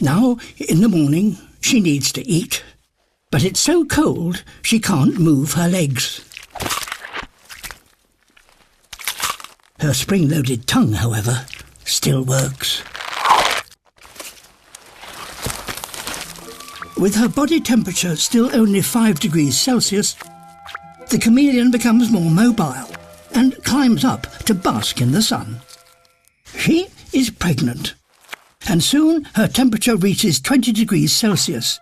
Now, in the morning, she needs to eat, but it's so cold she can't move her legs. Her spring-loaded tongue, however, still works. With her body temperature still only 5 degrees Celsius, the chameleon becomes more mobile and climbs up to bask in the sun. She is pregnant, and soon her temperature reaches 20 degrees Celsius,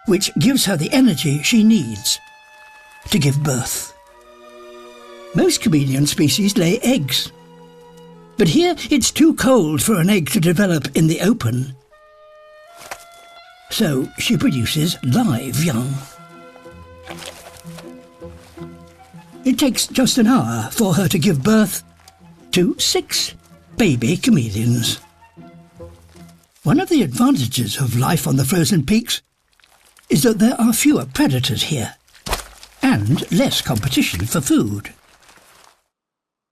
which gives her the energy she needs to give birth. Most chameleon species lay eggs, but here it's too cold for an egg to develop in the open, so she produces live young. It takes just an hour for her to give birth to 6 baby chameleons. One of the advantages of life on the frozen peaks is that there are fewer predators here and less competition for food.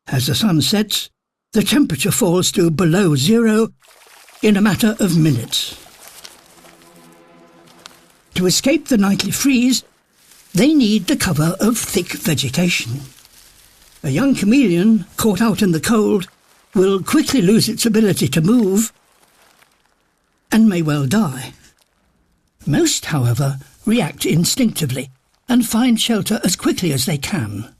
As the sun sets, the temperature falls to below zero in a matter of minutes. To escape the nightly freeze, they need the cover of thick vegetation. A young chameleon caught out in the cold will quickly lose its ability to move and may well die. Most, however, react instinctively and find shelter as quickly as they can.